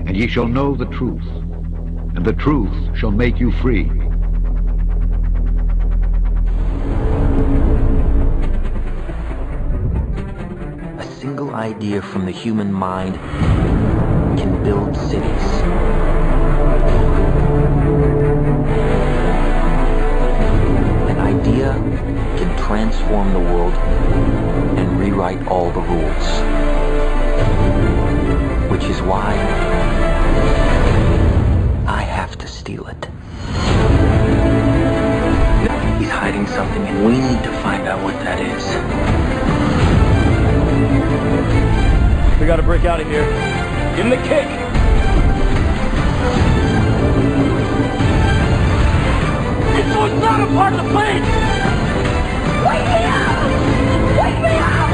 And ye shall know the truth, and the truth shall make you free. A single idea from the human mind can build cities. An idea can transform the world and rewrite all the rules. Which is why I have to steal it. He's hiding something and we need to find out what that is. We gotta break out of here. Give him the kick! This one's not a part of the plane! Wake me up! Wake me up!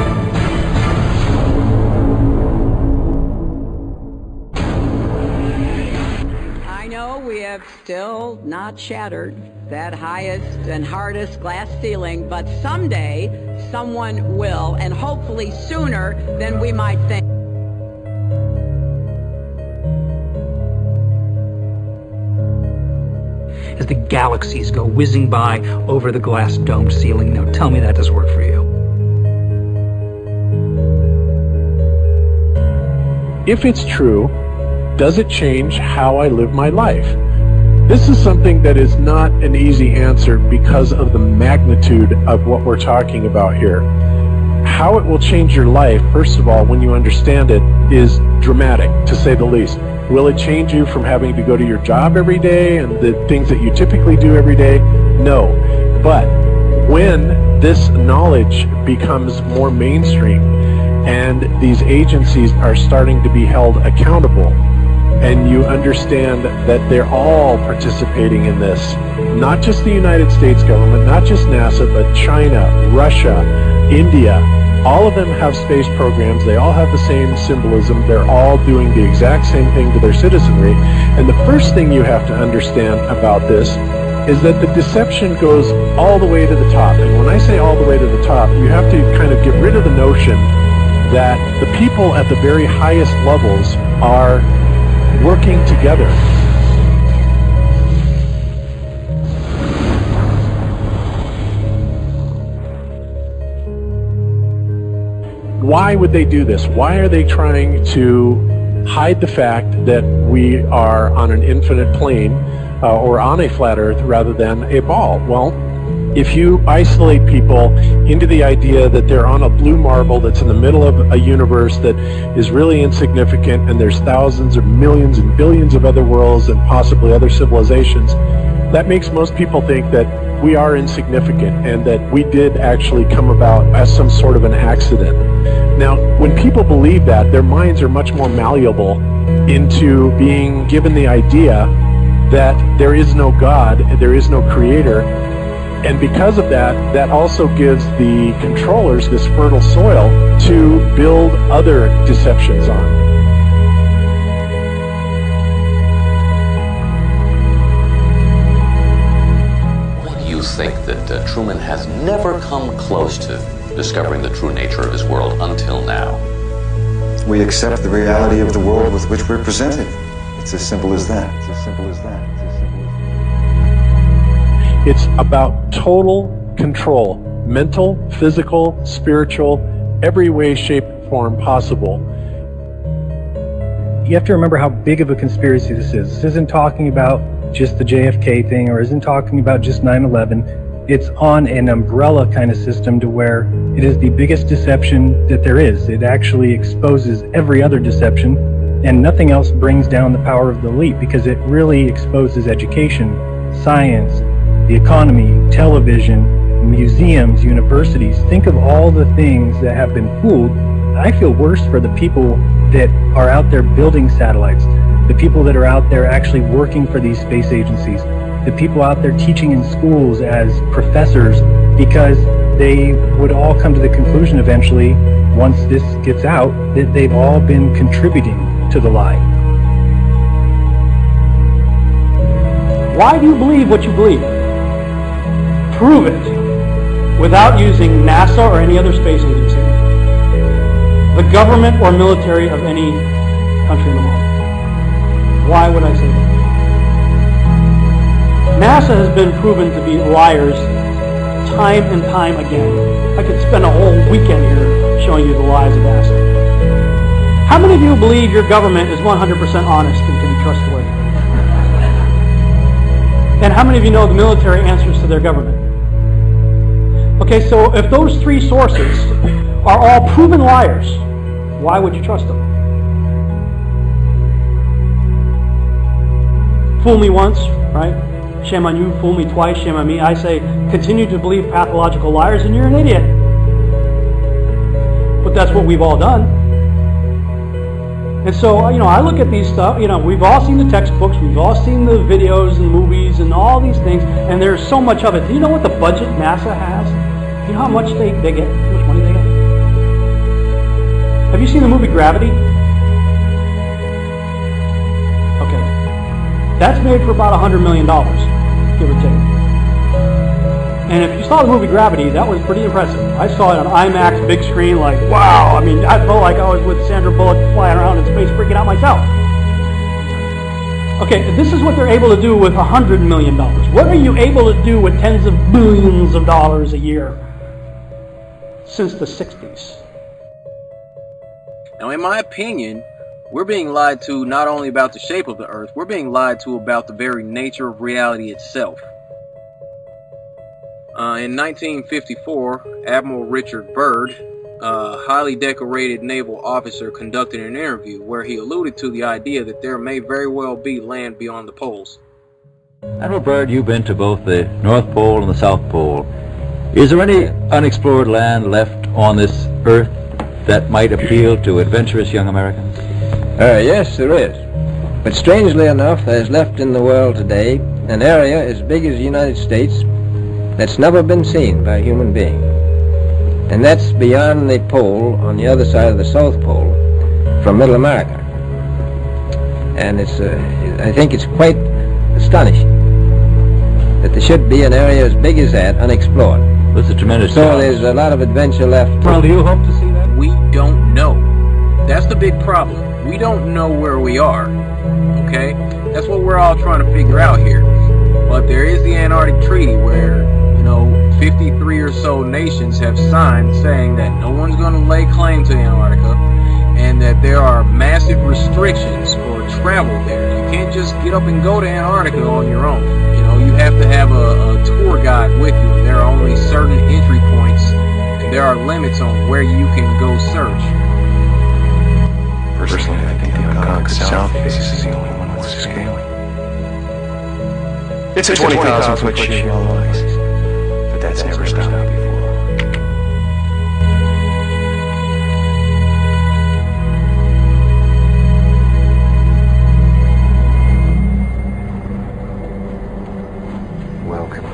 I know we have still not shattered that highest and hardest glass ceiling, but someday someone will, and hopefully sooner than we might think. As the galaxies go whizzing by over the glass domed ceiling. Now tell me that does work for you. If it's true, does it change how I live my life? This is something that is not an easy answer because of the magnitude of what we're talking about here. How it will change your life, first of all, when you understand it, is dramatic, to say the least. Will it change you from having to go to your job every day and the things that you typically do every day? No. But when this knowledge becomes more mainstream and these agencies are starting to be held accountable, and you understand that they're all participating in this, not just the United States government, not just NASA, but China, Russia, India, all of them have space programs. They all have the same symbolism. They're all doing the exact same thing to their citizenry. And the first thing you have to understand about this is that the deception goes all the way to the top. And when I say all the way to the top, you have to kind of get rid of the notion that the people at the very highest levels are working together. Why would they do this? Why are they trying to hide the fact that we are on an infinite plane or on a flat earth rather than a ball? Well, if you isolate people into the idea that they're on a blue marble that's in the middle of a universe that is really insignificant and there's thousands or millions and billions of other worlds and possibly other civilizations, that makes most people think that we are insignificant and that we did actually come about as some sort of an accident. Now, when people believe that, their minds are much more malleable into being given the idea that there is no God, there is no creator, and because of that, that also gives the controllers this fertile soil to build other deceptions on. You think that Truman has never come close to discovering the true nature of his world until now? We accept the reality of the world with which we're presented. It's as simple as that. It's as simple as that. It's as simple as that. It's about total control, mental, physical, spiritual, every way, shape, form possible. You have to remember how big of a conspiracy this is. This isn't talking about just the JFK thing or isn't talking about just 9/11. It's on an umbrella kind of system to where it is the biggest deception that there is. It actually exposes every other deception, and nothing else brings down the power of the elite because it really exposes education, science, the economy, television, museums, universities. Think of all the things that have been fooled. I feel worse for the people that are out there building satellites, the people that are out there actually working for these space agencies, the people out there teaching in schools as professors, because they would all come to the conclusion eventually, once this gets out, that they've all been contributing to the lie. Why do you believe what you believe? Prove it without using NASA or any other space agency, the government or military of any country in the world. Why would I say that? NASA has been proven to be liars time and time again. I could spend a whole weekend here showing you the lies of NASA. How many of you believe your government is 100% honest and can be trustworthy? And how many of you know the military answers to their government? Okay, so if those three sources are all proven liars, why would you trust them? Fool me once, right? Shame on you. Fool me twice, shame on me. I say, continue to believe pathological liars and you're an idiot. But that's what we've all done. And so, I look at these stuff, we've all seen the textbooks, we've all seen the videos and movies and all these things, and there's so much of it. Do you know what the budget NASA has? Do you know how much they get? How much money they get? Have you seen the movie Gravity? Okay. That's made for about $100 million, give or take. And if you saw the movie Gravity, that was pretty impressive. I saw it on IMAX, big screen, like, wow. I mean, I felt like I was with Sandra Bullock flying around in space, freaking out myself. Okay, this is what they're able to do with $100 million. What are you able to do with tens of billions of dollars a year since the 60s? Now, in my opinion, we're being lied to not only about the shape of the Earth, we're being lied to about the very nature of reality itself. In 1954, Admiral Richard Byrd, a highly decorated naval officer, conducted an interview where he alluded to the idea that there may very well be land beyond the poles. Admiral Byrd, you've been to both the North Pole and the South Pole. Is there any unexplored land left on this Earth that might appeal to adventurous young Americans? Yes, there is. But strangely enough, there's left in the world today an area as big as the United States that's never been seen by a human being. And that's beyond the pole on the other side of the South Pole from Middle America. And I think it's quite astonishing that there should be an area as big as that unexplored. That's a tremendous So there's a lot of adventure left. Well, do you hope to see that? We don't know. That's the big problem. We don't know where we are. Okay? That's what we're all trying to figure out here. But there is the Antarctic Treaty where 53 or so nations have signed saying that no one's going to lay claim to Antarctica and that there are massive restrictions for travel there. You can't just get up and go to Antarctica on your own. You have to have a tour guide with you, and there are only certain entry points and there are limits on where you can go search. Personally, I think the unconquered South is the only one worth scaling. It's a 20,000-foot sheet of ice. That's never stopped me before. Welcome.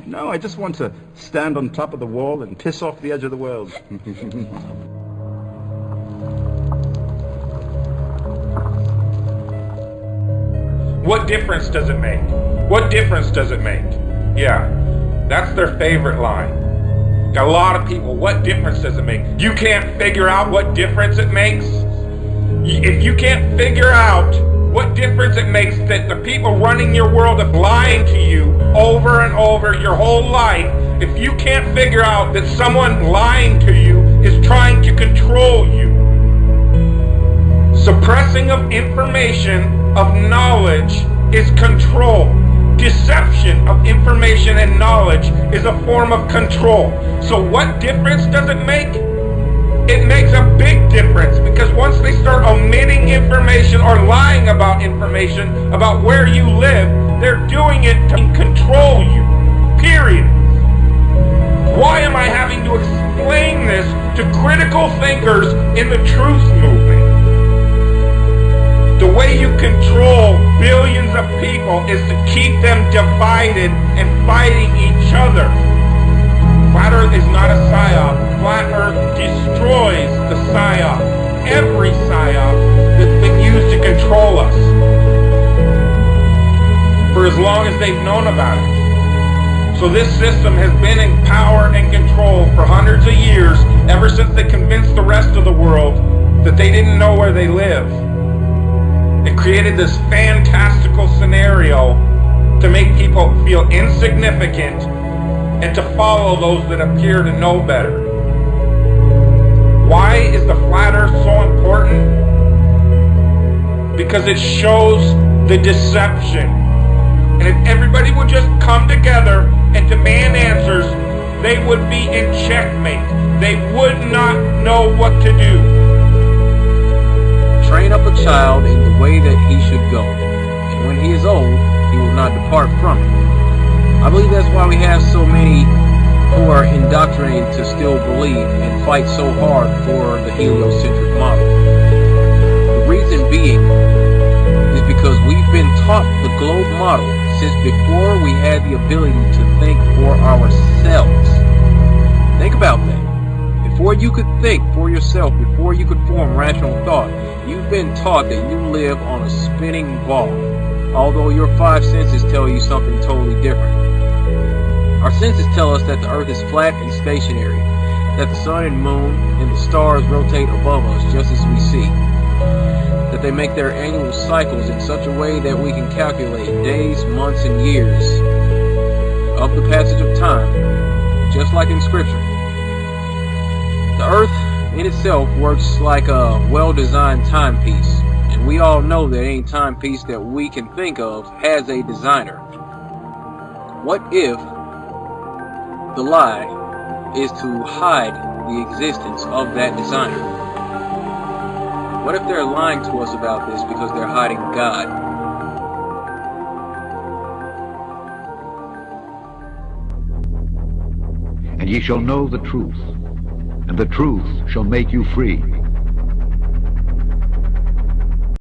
No, I just want to stand on top of the wall and piss off the edge of the world. What difference does it make? What difference does it make? Yeah, that's their favorite line. Got a lot of people, what difference does it make? You can't figure out what difference it makes? If you can't figure out what difference it makes that the people running your world are lying to you over and over your whole life, if you can't figure out that someone lying to you is trying to control you, suppressing of information, of knowledge is control. Deception of information and knowledge is a form of control. So what difference does it make? It makes a big difference, because once they start omitting information or lying about information about where you live, they're doing it to control you. Period. Why am I having to explain this to critical thinkers in the truth movement? The way you control billions of people is to keep them divided and fighting each other. Flat Earth is not a psyop. Flat Earth destroys the psyop. Every psyop that's been used to control us for as long as they've known about it. So So this system has been in power and control for hundreds of years, ever since they convinced the rest of the world that they didn't know where they live. It created this fantastical scenario to make people feel insignificant and to follow those that appear to know better. Why is the flat earth so important? Because it shows the deception. And if everybody would just come together and demand answers, they would be in checkmate. They would not know what to do. Train up a child in the way that he should go, and when he is old, he will not depart from it. I believe that's why we have so many who are indoctrinated to still believe and fight so hard for the heliocentric model. The reason being is because we've been taught the globe model since before we had the ability to think for ourselves. Think about that. Before you could think for yourself, before you could form rational thought, you've been taught that you live on a spinning ball, although your five senses tell you something totally different. Our senses tell us that the earth is flat and stationary, that the sun and moon and the stars rotate above us just as we see, that they make their annual cycles in such a way that we can calculate days, months, and years of the passage of time, just like in Scripture. The earth in itself works like a well-designed timepiece, and we all know that any timepiece that we can think of has a designer. What if the lie is to hide the existence of that designer? What if they're lying to us about this because they're hiding God? And ye shall know the truth, and the truth shall make you free.